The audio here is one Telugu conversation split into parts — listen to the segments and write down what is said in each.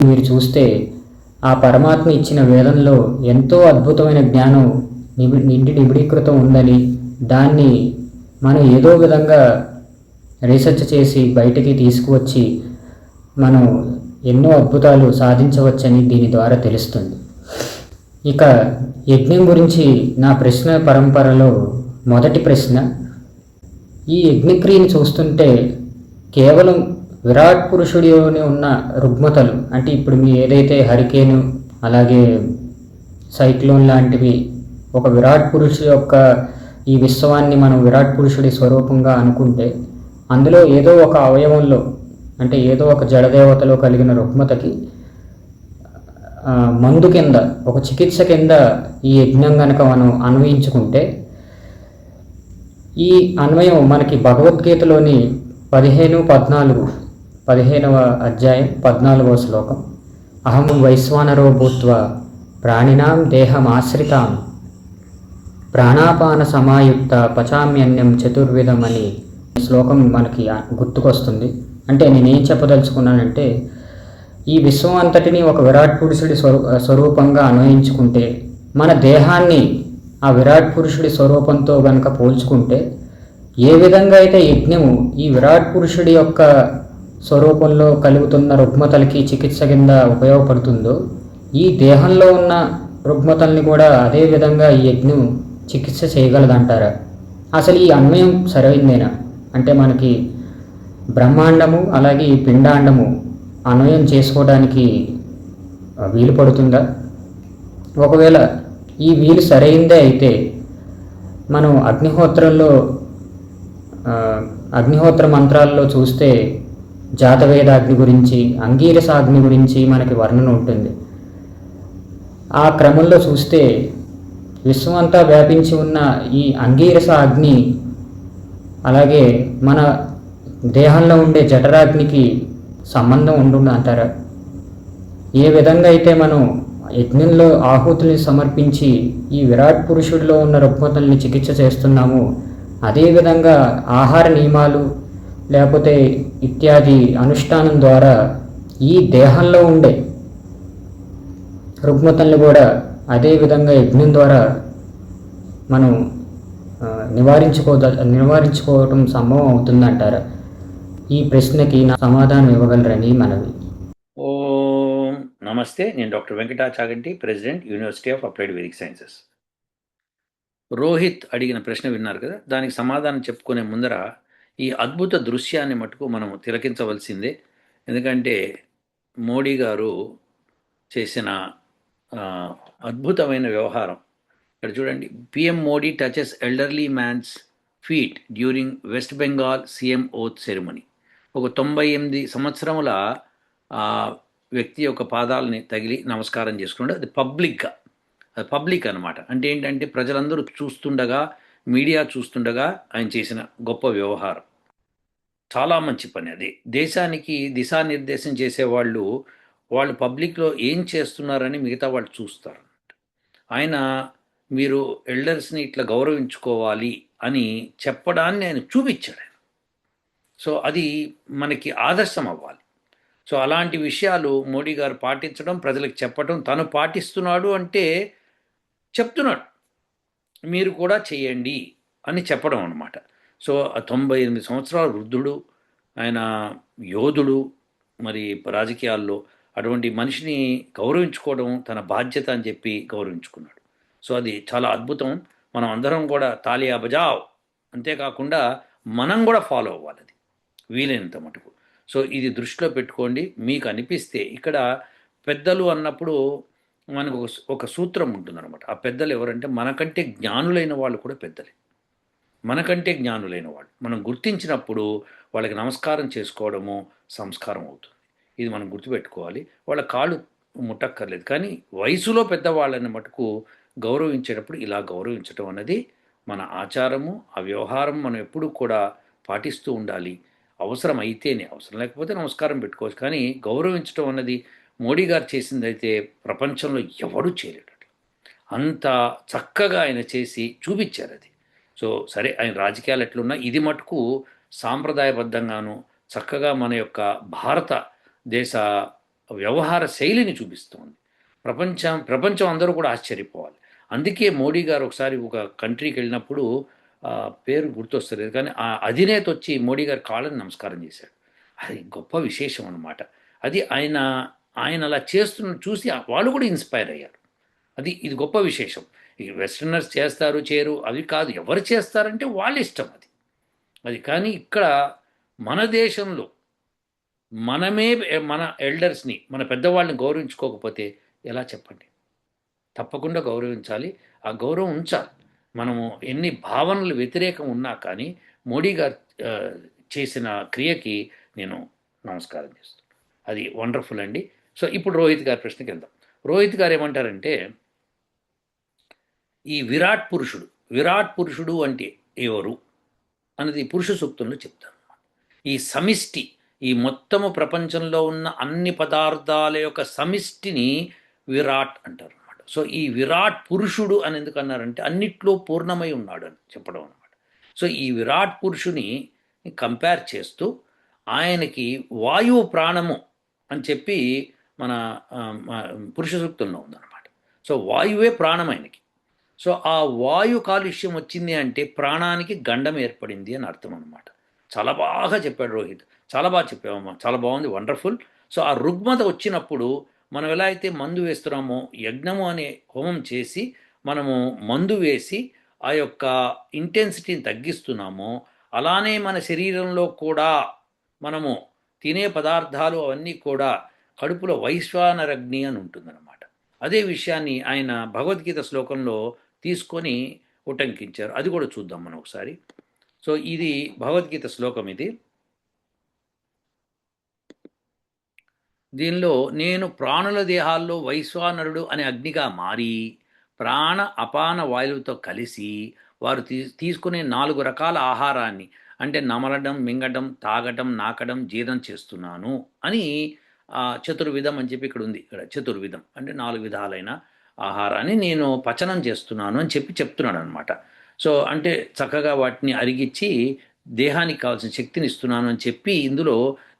మీరు చూస్తే ఆ పరమాత్మ ఇచ్చిన వేదంలో ఎంతో అద్భుతమైన జ్ఞానం నిండి నిబిడీకృతం ఉందని, దాన్ని మనం ఏదో విధంగా రీసెర్చ్ చేసి బయటికి తీసుకువచ్చి మనం ఎన్నో అద్భుతాలు సాధించవచ్చని దీని ద్వారా తెలుస్తుంది. ఇక యజ్ఞం గురించి నా ప్రశ్న పరంపరలో మొదటి ప్రశ్న, ఈ యజ్ఞక్రియను చూస్తుంటే కేవలం విరాట్ పురుషుడిలోనే ఉన్న రుగ్మతలు, అంటే ఇప్పుడు మీ ఏదైతే హరికేను అలాగే సైక్లోన్ లాంటివి ఒక విరాట్ పురుషుడు యొక్క ఈ విశ్వాన్ని మనం విరాట్ పురుషుడి స్వరూపంగా అనుకుంటే, అందులో ఏదో ఒక అవయవంలో అంటే ఏదో ఒక జడదేవతలో కలిగిన రుగ్మతకి మందు కింద ఒక చికిత్స కింద ఈ యజ్ఞం కనుక మనం అన్వయించుకుంటే, ఈ అన్వయం మనకి భగవద్గీతలోని 15వ అధ్యాయం 14వ శ్లోకం, అహం వైశ్వానరో భూత్వా ప్రాణినాం దేహమాశ్రితాం ప్రాణాపాన సమాయుక్త పచామ్యన్యం చతుర్విధం అని శ్లోకం మనకి గుర్తుకొస్తుంది. అంటే నేనేం చెప్పదలుచుకున్నానంటే, ఈ విశ్వం అంతటిని ఒక విరాట్ పురుషుడి స్వరూపంగా అన్వయించుకుంటే, మన దేహాన్ని ఆ విరాట్ పురుషుడి స్వరూపంతో కనుక పోల్చుకుంటే, ఏ విధంగా అయితే యజ్ఞము ఈ విరాట్ పురుషుడి యొక్క స్వరూపంలో కలుగుతున్న రుగ్మతలకి చికిత్స కింద ఉపయోగపడుతుందో, ఈ దేహంలో ఉన్న రుగ్మతల్ని కూడా అదే విధంగా ఈ యజ్ఞం చికిత్స చేయగలదంటారా? అసలు ఈ అన్వయం సరైందేనా? అంటే మనకి బ్రహ్మాండము అలాగే ఈ పిండాండము అన్వయం చేసుకోవడానికి వీలు పడుతుందా? ఒకవేళ ఈ వీలు సరైందే అయితే, మనం అగ్నిహోత్ర మంత్రాల్లో చూస్తే జాతవేదాగ్ని గురించి, అంగీరస అగ్ని గురించి మనకి వర్ణన ఉంటుంది. ఆ క్రమంలో చూస్తే విశ్వమంతా వ్యాపించి ఉన్న ఈ అంగీరస అగ్ని అలాగే మన దేహంలో ఉండే జఠరాగ్నికి సంబంధం ఉంటుంది అంటారా? ఏ విధంగా అయితే మనం యజ్ఞంలో ఆహుతుల్ని సమర్పించి ఈ విరాట్ పురుషుడిలో ఉన్న రుగ్మతల్ని చికిత్స చేస్తున్నాము, అదేవిధంగా ఆహార నియమాలు లేకపోతే ఇత్యాది అనుష్ఠానం ద్వారా ఈ దేహంలో ఉండే రుగ్మతల్ని కూడా అదేవిధంగా యజ్ఞం ద్వారా మనం నివారించుకోవటం సంభవం అవుతుందంటారా? ఈ ప్రశ్నకి నా సమాధానం ఇవ్వగలరని మనవి. ఓం నమస్తే. నేను doctor Venkata Chaganti, president, university of applied Vedic sciences. Rohit అడిగిన ప్రశ్న విన్నారు కదా, దానికి సమాధానం చెప్పుకునే ముందర ఈ అద్భుత దృశ్యాన్ని మటుకు మనం తిలకించవలసిందే. ఎందుకంటే మోడీ గారు చేసిన అద్భుతమైన వ్యవహారం ఇక్కడ చూడండి. PM Modi touches elderly man's feet during West Bengal CM oath ceremony. ఒక 98 సంవత్సరముల వ్యక్తి యొక్క పాదాలని తగిలి నమస్కారం చేసుకున్నాడు. అది పబ్లిక్ అనమాట. అంటే ఏంటంటే ప్రజలందరూ చూస్తుండగా, మీడియా చూస్తుండగా ఆయన చేసిన గొప్ప వ్యవహారం. చాలా మంచి పని అది. దేశానికి దిశానిర్దేశం చేసేవాళ్ళు పబ్లిక్లో ఏం చేస్తున్నారని మిగతా వాళ్ళు చూస్తారు. ఆయన మీరు ఎల్డర్స్ని ఇట్లా గౌరవించుకోవాలి అని చెప్పడాన్ని ఆయన చూపించాడు. సో అది మనకి ఆదర్శం అవ్వాలి. సో అలాంటి విషయాలు మోడీ గారు పాటించడం, ప్రజలకు చెప్పడం, తను పాటిస్తున్నాడు అంటే చెప్తున్నాడు మీరు కూడా చేయండి అని చెప్పడం అనమాట. సో 98 సంవత్సరాల వృద్ధుడు, ఆయన యోధుడు, మరి రాజకీయాల్లో అటువంటి మనిషిని గౌరవించుకోవడం తన బాధ్యత అని చెప్పి గౌరవించుకున్నాడు. సో అది చాలా అద్భుతం. మనం అందరం కూడా తాలియా బజావ్, అంతేకాకుండా మనం కూడా ఫాలో అవ్వాలి అది వీలైనంత మటుకు. సో ఇది దృష్టిలో పెట్టుకోండి. మీకు అనిపిస్తే ఇక్కడ పెద్దలు అన్నప్పుడు మనకు ఒక సూత్రం ఉంటుందన్నమాట. ఆ పెద్దలు ఎవరంటే మనకంటే జ్ఞానులైన వాళ్ళు కూడా పెద్దలే. మనకంటే జ్ఞానులైన వాళ్ళు మనం గుర్తించినప్పుడు వాళ్ళకి నమస్కారం చేసుకోవడము సంస్కారం అవుతుంది. ఇది మనం గుర్తుపెట్టుకోవాలి. వాళ్ళ కాళ్ళు ముట్టక్కర్లేదు, కానీ వయసులో పెద్దవాళ్ళని మటుకు గౌరవించేటప్పుడు ఇలా గౌరవించడం అన్నది మన ఆచారము. ఆ వ్యవహారం మనం ఎప్పుడూ కూడా పాటిస్తూ ఉండాలి. అవసరం అయితేనే, అవసరం లేకపోతే నమస్కారం పెట్టుకోవచ్చు, కానీ గౌరవించడం అన్నది మోడీ గారు చేసిందైతే ప్రపంచంలో ఎవడూ చేయలేడు. అంత చక్కగా ఆయన చేసి చూపించారు అది. సో సరే, ఆయన రాజకీయాలు ఎట్లున్నా ఇది మటుకు సాంప్రదాయబద్ధంగాను చక్కగా మన యొక్క భారత దేశ వ్యవహార శైలిని చూపిస్తోంది. ప్రపంచం అందరూ కూడా ఆశ్చర్యపోవాలి. అందుకే మోడీ గారు ఒకసారి ఒక కంట్రీకి వెళ్ళినప్పుడు పేరు గుర్తొస్తలేదు కానీ ఆ అధినేత వచ్చి మోడీ గారి కాళ్ళని నమస్కారం చేశాడు. అది గొప్ప విశేషం అన్నమాట. అది ఆయన అలా చేస్తున్న చూసి వాళ్ళు కూడా ఇన్స్పైర్ అయ్యారు. ఇది గొప్ప విశేషం. ఈ వెస్టర్నర్స్ చేస్తారు చేయరు అవి కాదు, ఎవరు చేస్తారంటే వాళ్ళ ఇష్టం అది. కానీ ఇక్కడ మన దేశంలో మనమే మన ఎల్డర్స్ని, మన పెద్దవాళ్ళని గౌరవించుకోకపోతే ఎలా చెప్పండి? తప్పకుండా గౌరవించాలి. ఆ గౌరవం ఉంచాలి. మనము ఎన్ని భావనలు వ్యతిరేకం ఉన్నా కానీ మోడీ గారు చేసిన క్రియకి నేను నమస్కారం చేస్తాను. అది వండర్ఫుల్ అండి. సో ఇప్పుడు రోహిత్ గారి ప్రశ్నకి వెళ్దాం. రోహిత్ గారు ఏమంటారంటే, ఈ విరాట్ పురుషుడు అంటే ఎవరు అన్నది పురుష సూక్తంలో చెప్తాను. ఈ సమిష్టి, ఈ మొత్తము ప్రపంచంలో ఉన్న అన్ని పదార్థాల యొక్క సమిష్టిని విరాట్ అంటారు అనమాట. సో ఈ విరాట్ పురుషుడు అని ఎందుకు అన్నారంటే అన్నిట్లో పూర్ణమై ఉన్నాడు అని చెప్పడం అనమాట. సో ఈ విరాట్ పురుషుని కంపేర్ చేస్తూ ఆయనకి వాయువు ప్రాణము అని చెప్పి మన పురుష సూక్తంలో ఉందన్నమాట. సో వాయువే ప్రాణం ఆయనకి. సో ఆ వాయు కాలుష్యం వచ్చింది అంటే ప్రాణానికి గండం ఏర్పడింది అని అర్థం అనమాట. చాలా బాగా చెప్పాడు రోహిత్. చాలా బాగా చెప్పావమ్మా, చాలా బాగుంది, వండర్ఫుల్. సో ఆ రుగ్మత వచ్చినప్పుడు మనం ఎలా అయితే మందు వేస్తున్నామో, యజ్ఞము అనే హోమం చేసి మనము మందు వేసి ఆ యొక్క ఇంటెన్సిటీని తగ్గిస్తున్నామో, అలానే మన శరీరంలో కూడా మనము తినే పదార్థాలు అవన్నీ కూడా కడుపులో వైశ్వానరగ్ని అని ఉంటుందన్నమాట. అదే విషయాన్ని ఆయన భగవద్గీత శ్లోకంలో తీసుకొని ఉటంకించారు. అది కూడా చూద్దాం మనం ఒకసారి. సో ఇది భగవద్గీత శ్లోకం. దీనిలో నేను ప్రాణుల దేహాల్లో వైశ్వానరుడు అనే అగ్నిగా మారి ప్రాణ అపాన వాయువుతో కలిసి వారు తీసుకునే 4 రకాల ఆహారాన్ని అంటే నమలడం, మింగటం, తాగటం, నాకడం, జీర్ణం చేస్తున్నాను అని చతుర్విధం అని చెప్పి ఇక్కడ ఉంది. ఇక్కడ చతుర్విధం అంటే 4 విధాలైన ఆహారాన్ని నేను పచనం చేస్తున్నాను అని చెప్తున్నాడు అనమాట. సో అంటే చక్కగా వాటిని అరిగిచ్చి దేహానికి కావాల్సిన శక్తిని ఇస్తున్నాను అని చెప్పి ఇందులో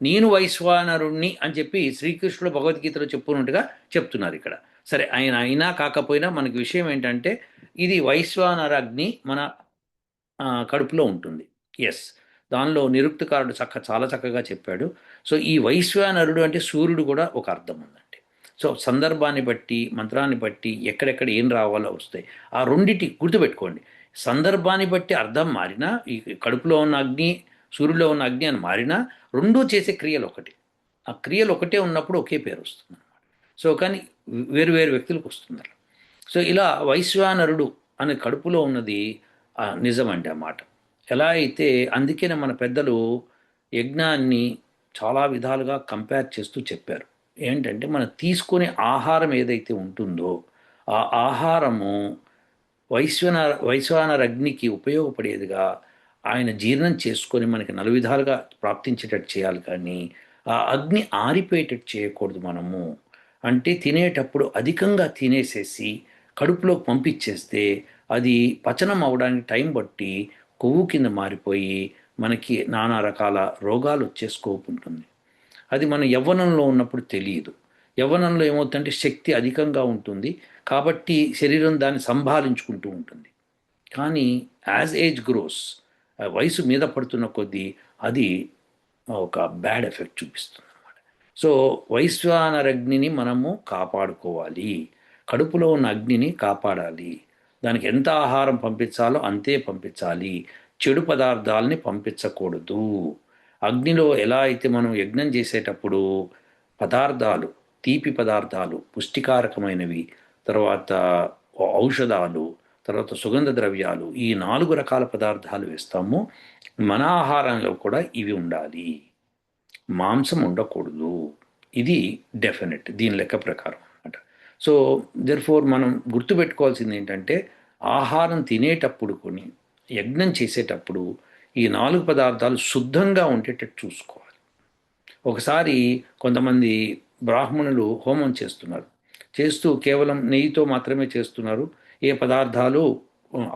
నేను వైశ్వానరుణ్ణి అని చెప్పి శ్రీకృష్ణుడు భగవద్గీతలో చెప్పుకున్నట్టుగా చెప్తున్నారు ఇక్కడ. సరే, ఆయన అయినా కాకపోయినా మనకి విషయం ఏంటంటే ఇది వైశ్వానర అగ్ని మన కడుపులో ఉంటుంది. ఎస్, దానిలో నిరుక్తకారుడు చాలా చక్కగా చెప్పాడు. సో ఈ వైశ్వానరుడు అంటే సూర్యుడు కూడా ఒక అర్థం ఉందండి. సో సందర్భాన్ని బట్టి, మంత్రాన్ని బట్టి ఎక్కడెక్కడ ఏం రావాలో వస్తాయి. ఆ రెండింటి గుర్తుపెట్టుకోండి. సందర్భాన్ని బట్టి అర్థం మారినా, ఈ కడుపులో ఉన్న అగ్ని సూర్యులో ఉన్న అగ్ని అని మారినా రెండూ చేసే క్రియలు ఒకటి. ఆ క్రియలు ఒకటే ఉన్నప్పుడు ఒకే పేరు వస్తుంది అన్నమాట. సో కానీ వేరు వేరు వ్యక్తులకు వస్తుంది. సో ఇలా వైశ్వానరుడు అనే కడుపులో ఉన్నది నిజమండి ఆ మాట. ఎలా అయితే అందుకనే మన పెద్దలు యజ్ఞాన్ని చాలా విధాలుగా కంపేర్ చేస్తూ చెప్పారు. ఏంటంటే మనం తీసుకునే ఆహారం ఏదైతే ఉంటుందో ఆ ఆహారము వైశ్వానర అగ్నికి ఉపయోగపడేదిగా ఆయన జీర్ణం చేసుకొని మనకి నలువిధాలుగా ప్రాప్తించేటట్టు చేయాలి. కానీ ఆ అగ్ని ఆరిపోయేటట్టు చేయకూడదు మనము. అంటే తినేటప్పుడు అధికంగా తినేసేసి కడుపులోకి పంపించేస్తే అది పచనం అవడానికి టైం బట్టి కొవ్వు కింద మారిపోయి మనకి నానా రకాల రోగాలు వచ్చే స్కోప్ ఉంటుంది. అది మన యవ్వనంలో ఉన్నప్పుడు తెలియదు. యవ్వనంలో ఏమవుతుందంటే శక్తి అధికంగా ఉంటుంది కాబట్టి శరీరం దాన్ని సంభాలించుకుంటూ ఉంటుంది. కానీ యాజ్ ఏజ్ గ్రోస్, వయసు మీద పడుతున్న కొద్దీ అది ఒక బ్యాడ్ ఎఫెక్ట్ చూపిస్తుంది అన్నమాట. సో వైశ్వానర అగ్నిని మనము కాపాడుకోవాలి. కడుపులో ఉన్న అగ్నిని కాపాడాలి. దానికి ఎంత ఆహారం పంపించాలో అంతే పంపించాలి. చెడు పదార్థాలని పంపించకూడదు. అగ్నిలో ఎలా అయితే మనం యజ్ఞం చేసేటప్పుడు పదార్థాలు, తీపి పదార్థాలు, పుష్టికారకమైనవి, తర్వాత ఔషధాలు, తర్వాత సుగంధ ద్రవ్యాలు, ఈ 4 రకాల పదార్థాలు వేస్తాము. మన ఆహారంలో కూడా ఇవి ఉండాలి. మాంసం ఉండకూడదు. ఇది డెఫినెట్ దీని లెక్క ప్రకారం అనమాట. సో దెర్ఫోర్ మనం గుర్తుపెట్టుకోవాల్సింది ఏంటంటే ఆహారం తినేటప్పుడు కొని యజ్ఞం చేసేటప్పుడు ఈ 4 పదార్థాలు శుద్ధంగా ఉండేటట్టు చూసుకోవాలి. ఒకసారి కొంతమంది బ్రాహ్మణులు హోమం చేస్తూ కేవలం నెయ్యితో మాత్రమే చేస్తున్నారు, ఏ పదార్థాలు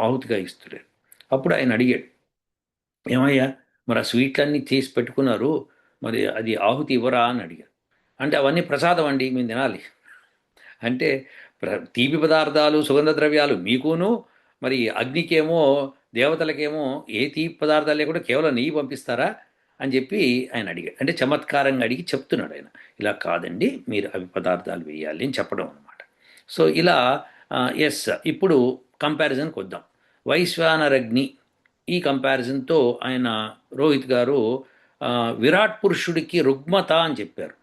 ఆహుతిగా ఇస్తున్నారు. అప్పుడు ఆయన అడిగాడు, ఏమయ్యా మరి ఆ స్వీట్లన్నీ చేసి పెట్టుకున్నారు, మరి అది ఆహుతి ఇవ్వరా అని అడిగారు. అంటే అవన్నీ ప్రసాదం అండి, మేము తినాలి. అంటే తీపి పదార్థాలు, సుగంధ ద్రవ్యాలు మీకును, మరి అగ్నికేమో, దేవతలకేమో ఏ తీపి పదార్థాలు లేకుండా కేవలం నెయ్యి పంపిస్తారా అని చెప్పి ఆయన అడిగాడు. అంటే చమత్కారంగా అడిగి చెప్తున్నాడు ఆయన. ఇలా కాదండి, మీరు అవి పదార్థాలు వేయాలి అని చెప్పడం అనమాట. సో ఇలా ఎస్, ఇప్పుడు కంపారిజన్కి వద్దాం. వైశ్వానరగ్ని, ఈ కంపారిజన్తో ఆయన రోహిత్ గారు ఆ, విరాట్ పురుషుడికి రుగ్మత అని చెప్పారు.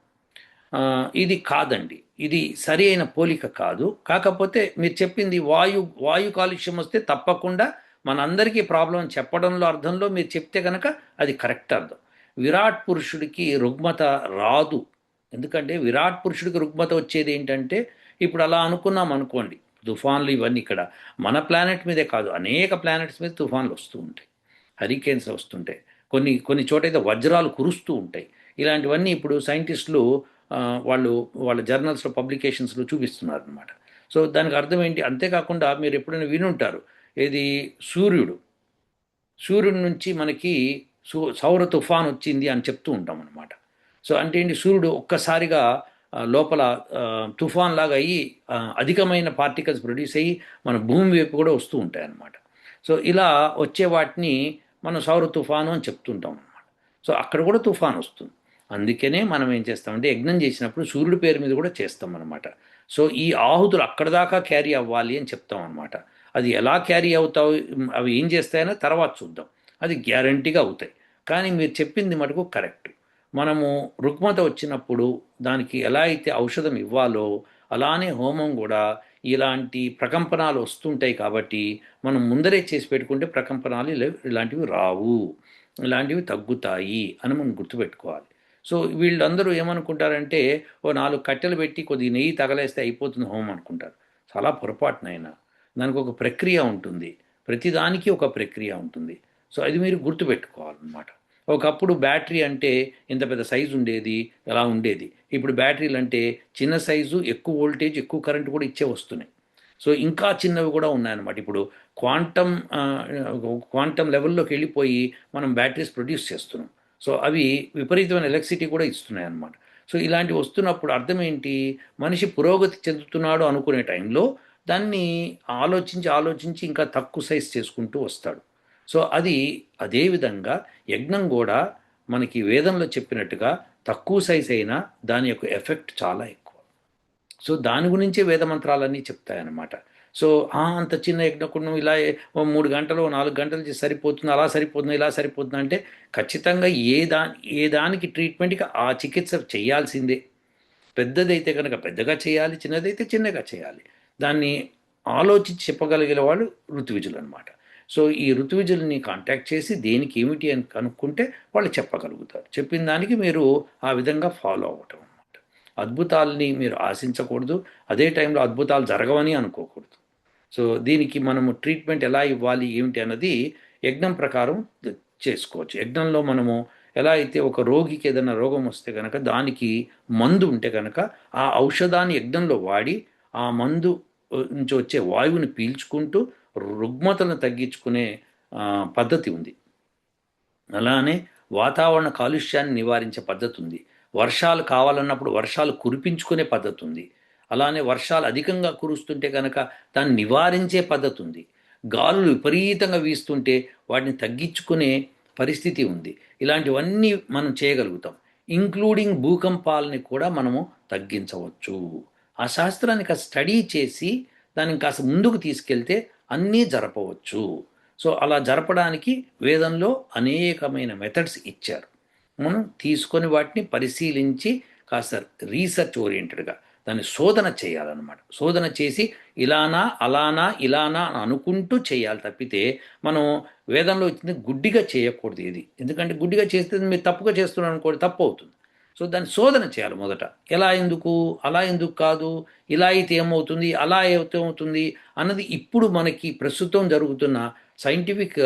ఇది కాదండి, ఇది సరి అయిన పోలిక కాదు. కాకపోతే మీరు చెప్పింది వాయు కాలుష్యం వస్తే తప్పకుండా మనందరికీ ప్రాబ్లం అని చెప్పడంలో అర్థంలో మీరు చెప్తే కనుక అది కరెక్ట్ అర్థం. విరాట్ పురుషుడికి రుగ్మత రాదు. ఎందుకంటే విరాట్ పురుషుడికి రుగ్మత వచ్చేది ఏంటంటే, ఇప్పుడు అలా అనుకున్నాం అనుకోండి, తుఫాన్లు ఇవన్నీ ఇక్కడ మన ప్లానెట్ మీదే కాదు, అనేక ప్లానెట్స్ మీద తుఫాన్లు వస్తూ ఉంటాయి, హరికేన్స్ వస్తుంటాయి, కొన్ని కొన్ని చోటైతే వజ్రాలు కురుస్తూ ఉంటాయి. ఇలాంటివన్నీ ఇప్పుడు సైంటిస్టులు ఆ, వాళ్ళు వాళ్ళ జర్నల్స్లో, పబ్లికేషన్స్లో చూపిస్తున్నారు అనమాట. సో దానికి అర్థం ఏంటి? అంతేకాకుండా మీరు ఎప్పుడైనా వినుంటారు, ఏది సూర్యుడి నుంచి మనకి సౌర తుఫాన్ వచ్చింది అని చెప్తూ ఉంటాం అనమాట. సో అంటే ఏంటి, సూర్యుడు ఒక్కసారిగా లోపల తుఫాన్ లాగా అయ్యి అధికమైన పార్టికల్స్ ప్రొడ్యూస్ అయ్యి మన భూమి వైపు కూడా వస్తూ ఉంటాయి అన్నమాట. సో ఇలా వచ్చే వాటిని మనం సౌర తుఫాను అని చెప్తుంటాం అనమాట. సో అక్కడ కూడా తుఫాన్ వస్తుంది. అందుకనే మనం ఏం చేస్తామంటే, యజ్ఞం చేసినప్పుడు సూర్యుడి పేరు మీద కూడా చేస్తాం అనమాట. సో ఈ ఆహుతులు అక్కడ దాకా క్యారీ అవ్వాలి అని చెప్తాం అనమాట. అది ఎలా క్యారీ అవుతావు, అవి ఏం చేస్తాయనో తర్వాత చూద్దాం. అది గ్యారంటీగా అవుతాయి. కానీ మీరు చెప్పింది మటుకు కరెక్ట్. మనము రుగ్మత వచ్చినప్పుడు దానికి ఎలా అయితే ఔషధం ఇవ్వాలో, అలానే హోమం కూడా ఇలాంటి ప్రకంపనాలు వస్తుంటాయి కాబట్టి మనం ముందరే చేసి పెట్టుకుంటే ప్రకంపనాలు ఇలాంటివి రావు, ఇలాంటివి తగ్గుతాయి అని మనం గుర్తుపెట్టుకోవాలి. సో వీళ్ళందరూ ఏమనుకుంటారంటే, ఓ 4 కట్టెలు పెట్టి కొద్ది నెయ్యి తగలేస్తే అయిపోతుంది హోమం అనుకుంటారు. చాలా పొరపాటునైనా దానికి ఒక ప్రక్రియ ఉంటుంది, ప్రతిదానికి ఒక ప్రక్రియ ఉంటుంది. సో అది మీరు గుర్తుపెట్టుకోవాలన్నమాట. ఒకప్పుడు బ్యాటరీ అంటే ఇంత పెద్ద సైజు ఉండేది, ఎలా ఉండేది. ఇప్పుడు బ్యాటరీలు అంటే చిన్న సైజు, ఎక్కువ వోల్టేజ్, ఎక్కువ కరెంట్ కూడా ఇచ్చే వస్తున్నాయి. సో ఇంకా చిన్నవి కూడా ఉన్నాయన్నమాట. ఇప్పుడు క్వాంటమ్ లెవెల్లోకి వెళ్ళిపోయి మనం బ్యాటరీస్ ప్రొడ్యూస్ చేస్తున్నాం. సో అవి విపరీతమైన ఎలక్ట్రిసిటీ కూడా ఇస్తున్నాయి అన్నమాట. సో ఇలాంటివి వస్తున్నప్పుడు అర్థం ఏంటి, మనిషి పురోగతి చెందుతున్నాడు అనుకునే టైంలో దాన్ని ఆలోచించి ఇంకా తక్కువ సైజ్ చేసుకుంటూ వస్తాడు. సో అది అదేవిధంగా యజ్ఞం కూడా మనకి వేదంలో చెప్పినట్టుగా తక్కువ సైజ్ అయినా దాని యొక్క ఎఫెక్ట్ చాలా ఎక్కువ. సో దాని గురించే వేద మంత్రాలన్నీ చెప్తాయన్నమాట. సో అంత చిన్న యజ్ఞకుడు ఇలా 3 గంటలు 4 గంటలు చేసి సరిపోతుంది, అలా సరిపోతుంది, ఇలా సరిపోతుంది అంటే ఖచ్చితంగా ఏ దానికి ట్రీట్మెంట్కి ఆ చికిత్స చేయాల్సిందే. పెద్దదైతే కనుక పెద్దగా చేయాలి, చిన్నదైతే చిన్నగా చేయాలి. దాన్ని ఆలోచించి చెప్పగలిగే వాళ్ళు ఋతువిజులు అనమాట. సో ఈ ఋతువిజుల్ని కాంటాక్ట్ చేసి దేనికి ఏమిటి అని కనుక్కుంటే వాళ్ళు చెప్పగలుగుతారు. చెప్పిన దానికి మీరు ఆ విధంగా ఫాలో అవ్వటం అనమాట. అద్భుతాలని మీరు ఆశించకూడదు, అదే టైంలో అద్భుతాలు జరగవని అనుకోకూడదు. సో దీనికి మనము ట్రీట్మెంట్ ఎలా ఇవ్వాలి ఏమిటి అన్నది యజ్ఞం ప్రకారం చేసుకోవచ్చు. యజ్ఞంలో మనము ఎలా అయితే ఒక రోగికి ఏదైనా రోగం వస్తే కనుక దానికి మందు ఉంటే కనుక ఆ ఔషధాన్ని యజ్ఞంలో వాడి ఆ మందు నుంచి వచ్చే వాయువుని పీల్చుకుంటూ రుగ్మతలను తగ్గించుకునే పద్ధతి ఉంది. అలానే వాతావరణ కాలుష్యాన్ని నివారించే పద్ధతి ఉంది. వర్షాలు కావాలన్నప్పుడు వర్షాలు కురిపించుకునే పద్ధతి ఉంది. అలానే వర్షాలు అధికంగా కురుస్తుంటే కనుక దాన్ని నివారించే పద్ధతి ఉంది. గాలులు విపరీతంగా వీస్తుంటే వాటిని తగ్గించుకునే పరిస్థితి ఉంది. ఇలాంటివన్నీ మనం చేయగలుగుతాం. ఇంక్లూడింగ్ భూకంపాలని కూడా మనము తగ్గించవచ్చు. ఆ శాస్త్రాన్ని కాస్త స్టడీ చేసి దాన్ని కాస్త ముందుకు తీసుకెళ్తే అన్నీ జరపవచ్చు. సో అలా జరపడానికి వేదంలో అనేకమైన మెథడ్స్ ఇచ్చారు. మనం తీసుకొని వాటిని పరిశీలించి కాస్త రీసెర్చ్ ఓరియంటెడ్గా దాన్ని శోధన చేయాలన్నమాట. శోధన చేసి ఇలానా అలానా ఇలానా అనుకుంటూ చేయాలి తప్పితే మనం వేదంలో ఇచ్చింది గుడ్డిగా చేయకూడదు ఏది. ఎందుకంటే గుడ్డిగా చేస్తే మీరు తప్పుగా చేస్తున్నారు అనుకోండి, తప్పు అవుతుంది. సో దాన్ని శోధన చేయాలి మొదట. ఎలా ఎందుకు, అలా ఎందుకు కాదు, ఇలా అయితే ఏమవుతుంది, అలా అయితే ఏమవుతుంది అన్నది ఇప్పుడు మనకి ప్రస్తుతం జరుగుతున్న సైంటిఫిక్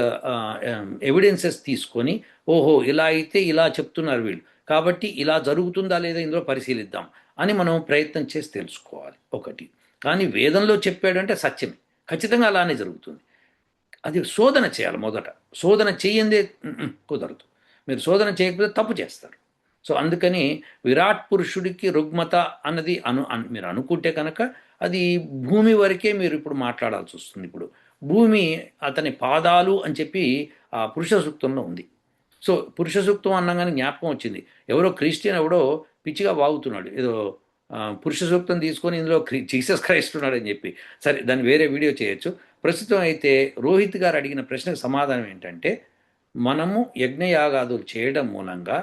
ఎవిడెన్సెస్ తీసుకొని, ఓహో ఇలా అయితే ఇలా చెప్తున్నారు వీళ్ళు, కాబట్టి ఇలా జరుగుతుందా లేదా ఇందులో పరిశీలిద్దాం అని మనం ప్రయత్నం చేసి తెలుసుకోవాలి ఒకటి. కానీ వేదంలో చెప్పాడంటే సత్యమే, ఖచ్చితంగా అలానే జరుగుతుంది. అది శోధన చేయాలి మొదట. శోధన చేయందే కుదరదు. మీరు శోధన చేయకపోతే తప్పు చేస్తారు. సో అందుకని విరాట్ పురుషుడికి రుగ్మత అన్నది మీరు అనుకుంటే కనుక అది భూమి వరకే మీరు ఇప్పుడు మాట్లాడాల్సి వస్తుంది. ఇప్పుడు భూమి అతని పాదాలు అని చెప్పి ఆ పురుష సూక్తంలో ఉంది. సో పురుష సూక్తం అనగానే జ్ఞాపకం వచ్చింది. ఎవరో క్రిస్టియన్ ఎవడో పిచ్చిగా వాగుతున్నాడు, ఏదో పురుష సూక్తం తీసుకొని ఇందులో జీసస్ క్రైస్ట్ ఉన్నాడని చెప్పి. సరే, దాన్ని వేరే వీడియో చేయొచ్చు. ప్రస్తుతం అయితే రోహిత్ గారు అడిగిన ప్రశ్నకు సమాధానం ఏంటంటే, మనము యజ్ఞయాగాదులు చేయడం మూలంగా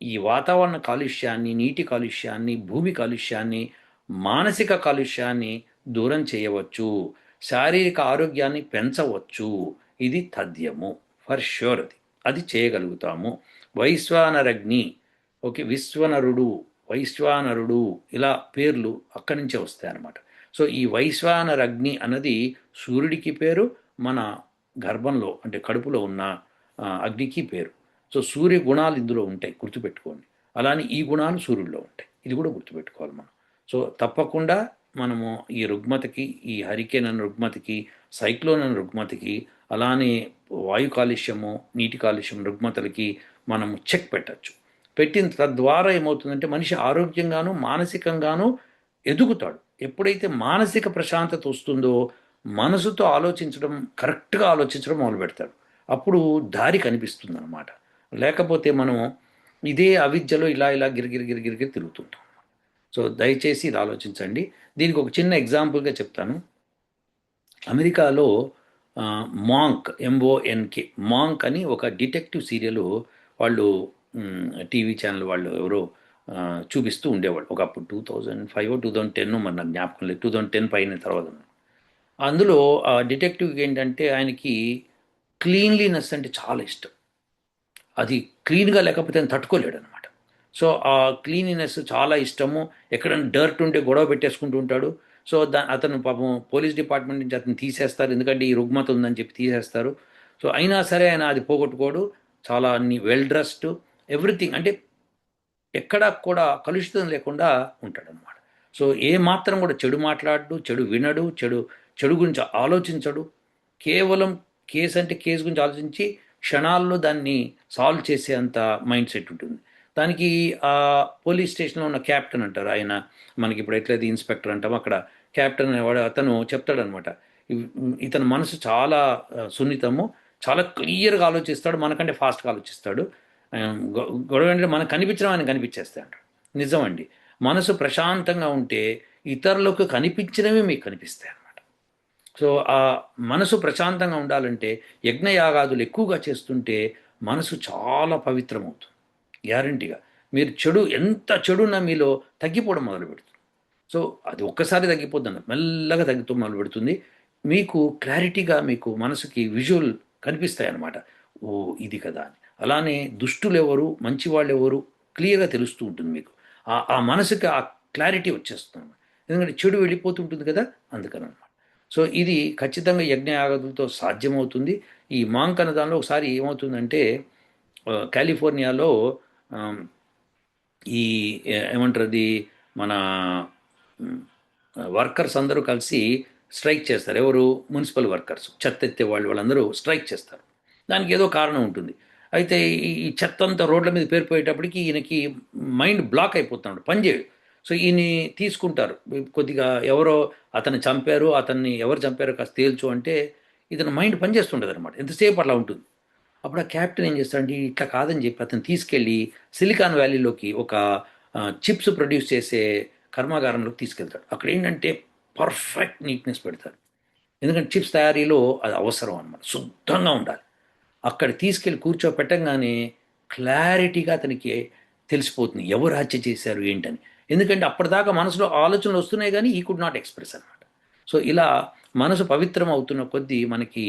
ఈ వాతావరణ కాలుష్యాన్ని, నీటి కాలుష్యాన్ని, భూమి కాలుష్యాన్ని, మానసిక కాలుష్యాన్ని దూరం చేయవచ్చు, శారీరక ఆరోగ్యాన్ని పెంచవచ్చు. ఇది తథ్యము, ఫర్ ష్యూర్. అది చేయగలుగుతాము. వైశ్వానరగ్ని, ఓకే, విశ్వనరుడు, వైశ్వానరుడు, ఇలా పేర్లు అక్కడి నుంచే వస్తాయి అన్నమాట. సో ఈ వైశ్వానరగ్ని అన్నది సూర్యుడికి పేరు, మన గర్భంలో అంటే కడుపులో ఉన్న అగ్నికి పేరు. సో సూర్య గుణాలు ఇందులో ఉంటాయి, గుర్తుపెట్టుకోండి. అలానే ఈ గుణాలు సూర్యుడిలో ఉంటాయి, ఇది కూడా గుర్తుపెట్టుకోవాలి మనం. సో తప్పకుండా మనము ఈ రుగ్మతకి, ఈ హరికేన్ అనే రుగ్మతకి, సైక్లోన్ అనే రుగ్మతకి, అలానే వాయు కాలుష్యము, నీటి కాలుష్యం రుగ్మతలకి మనము చెక్ పెట్టచ్చు. పెట్టిన తద్వారా ఏమవుతుందంటే మనిషి ఆరోగ్యంగాను మానసికంగాను ఎదుగుతాడు. ఎప్పుడైతే మానసిక ప్రశాంతత వస్తుందో మనసుతో ఆలోచించడం, కరెక్ట్గా ఆలోచించడం మొదలు పెడతాడు. అప్పుడు దారి కనిపిస్తుంది అన్నమాట. లేకపోతే మనం ఇదే అవిద్యలో ఇలా ఇలా గిరిగిరి గిరిగిరి తిరుగుతుంటాం. సో దయచేసి ఇది ఆలోచించండి. దీనికి ఒక చిన్న ఎగ్జాంపుల్గా చెప్తాను. అమెరికాలో మాంక్, MONK, మాంక్ అని ఒక డిటెక్టివ్ సీరియల్ వాళ్ళు టీవీ ఛానల్ వాళ్ళు ఎవరో చూపిస్తూ ఉండేవాళ్ళు ఒకప్పుడు. 2005 2010 మరి నాకు జ్ఞాపకం లేదు, 2010 పైన తర్వాత. అందులో ఆ డిటెక్టివ్కి ఏంటంటే ఆయనకి క్లీన్లీనెస్ అంటే చాలా ఇష్టం. అది క్లీన్గా లేకపోతే ఆయన తట్టుకోలేడు అనమాట. సో ఆ క్లీనినెస్ చాలా ఇష్టము. ఎక్కడైనా డర్ట్ ఉంటే గొడవ పెట్టేసుకుంటూ ఉంటాడు. సో అతను పాపం పోలీస్ డిపార్ట్మెంట్ నుంచి అతను తీసేస్తారు, ఎందుకంటే ఈ రుగ్మత ఉందని చెప్పి తీసేస్తారు. సో అయినా సరే ఆయన అది పోగొట్టుకోడు. చాలా అన్ని వెల్ డ్రెస్డ్, ఎవ్రీథింగ్, అంటే ఎక్కడా కూడా కలుషితం లేకుండా ఉంటాడనమాట. సో ఏ మాత్రం కూడా చెడు మాట్లాడు, చెడు వినడు, చెడు గురించి ఆలోచించడు. కేవలం కేసు అంటే కేసు గురించి ఆలోచించి క్షణాల్లో దాన్ని సాల్వ్ చేసే అంత మైండ్ సెట్ ఉంటుంది దానికి. ఆ పోలీస్ స్టేషన్లో ఉన్న క్యాప్టెన్ అంటారు, ఆయన మనకి ఇప్పుడు ఎట్లయితే ఇన్స్పెక్టర్ అంటామో అక్కడ క్యాప్టెన్ అనేవాడు, అతను చెప్తాడనమాట, ఇతని మనసు చాలా సున్నితము, చాలా క్లియర్గా ఆలోచిస్తాడు, మనకంటే ఫాస్ట్గా ఆలోచిస్తాడు. గొడవ అంటే మనకు కనిపించడం ఆయన కనిపించేస్తాయి అంటాడు. నిజమండి, మనసు ప్రశాంతంగా ఉంటే ఇతరులకు కనిపించడమే మీకు కనిపిస్తాయి అన్నమాట. సో ఆ మనసు ప్రశాంతంగా ఉండాలంటే యజ్ఞయాగాదులు ఎక్కువగా చేస్తుంటే మనసు చాలా పవిత్రమవుతుంది గ్యారంటీగా. మీరు ఎంత చెడున్నా మీలో తగ్గిపోవడం మొదలు పెడుతుంది. సో అది ఒక్కసారి తగ్గిపోద్ది, మెల్లగా తగ్గుతూ మొదలు పెడుతుంది. మీకు క్లారిటీగా మీకు మనసుకి విజువల్ కనిపిస్తాయి అన్నమాట. ఓ ఇది కదా అని. అలానే దుష్టులు ఎవరు, మంచి వాళ్ళు ఎవరు క్లియర్గా తెలుస్తూ ఉంటుంది మీకు. ఆ మనసుకి ఆ క్లారిటీ వచ్చేస్తుంది, ఎందుకంటే చెడు వెళ్ళిపోతుంటుంది కదా, అందుకని అనమాట. సో ఇది ఖచ్చితంగా యజ్ఞయాగాదులతో సాధ్యమవుతుంది. ఈ మాంక్ అనే దానిలో ఒకసారి ఏమవుతుందంటే కాలిఫోర్నియాలో ఈ ఏమంటారు అది, మన వర్కర్స్ అందరూ కలిసి స్ట్రైక్ చేస్తారు. ఎవరు? మున్సిపల్ వర్కర్స్, చెత్త ఎత్తే వాళ్ళందరూ స్ట్రైక్ చేస్తారు. దానికి ఏదో కారణం ఉంటుంది. అయితే ఈ చెత్త అంతా రోడ్ల మీద పేరిపోయేటప్పటికి ఈయనకి మైండ్ బ్లాక్ అయిపోతున్నాడు, పనిచేయడు. సో ఈయన తీసుకుంటారు కొద్దిగా, ఎవరో అతన్ని చంపారు, అతన్ని ఎవరు చంపారో కాస్త తేల్చు అంటే ఇతను మైండ్ పనిచేస్తుంటుంది అనమాట, ఎంతసేపు అట్లా ఉంటుంది. అప్పుడు ఆ క్యాప్టెన్ ఏం చేస్తాడంటే ఇట్లా కాదని చెప్పి అతను తీసుకెళ్ళి సిలికాన్ వ్యాలీలోకి ఒక చిప్స్ ప్రొడ్యూస్ చేసే కర్మాగారంలోకి తీసుకెళ్తాడు. అక్కడ ఏంటంటే పర్ఫెక్ట్ నీట్నెస్ పెడతారు, ఎందుకంటే చిప్స్ తయారీలో అది అవసరం అనమాట, శుద్ధంగా ఉండాలి. అక్కడ తీసుకెళ్ళి కూర్చోపెట్టంగానే క్లారిటీగా అతనికి తెలిసిపోతుంది ఎవరు హత్య చేశారు ఏంటని. ఎందుకంటే అప్పటిదాకా మనసులో ఆలోచనలు వస్తున్నాయి కానీ ఈ కుడ్ నాట్ ఎక్స్ప్రెస్ అనమాట. సో ఇలా మనసు పవిత్రం అవుతున్న కొద్దీ మనకి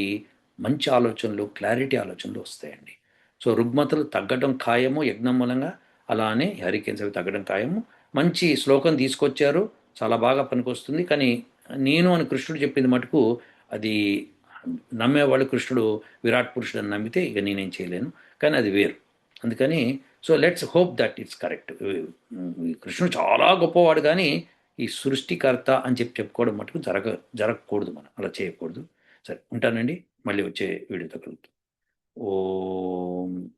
మంచి ఆలోచనలు, క్లారిటీ ఆలోచనలు వస్తాయండి. సో రుగ్మతలు తగ్గడం ఖాయము యజ్ఞం మూలంగా, అలానే హరికేన్స్ అవి తగ్గడం ఖాయము. మంచి శ్లోకం తీసుకొచ్చారు, చాలా బాగా పనికొస్తుంది. కానీ నేను అని కృష్ణుడు చెప్పింది మటుకు అది నమ్మేవాళ్ళు కృష్ణుడు విరాట్ పురుషుడు అని నమ్మితే ఇక నేనేం చేయలేను, కానీ అది వేరు. అందుకని so let's hope that it's correct. కృష్ణుడు చాలా గొప్పవాడు, కానీ ఈ సృష్టికర్త అని చెప్పుకోవడం మటుకు జరగకూడదు, మనం అలా చేయకూడదు. సరే ఉంటానండి, మళ్ళీ వచ్చే వీడియోతో కలుగుతాం. ఓం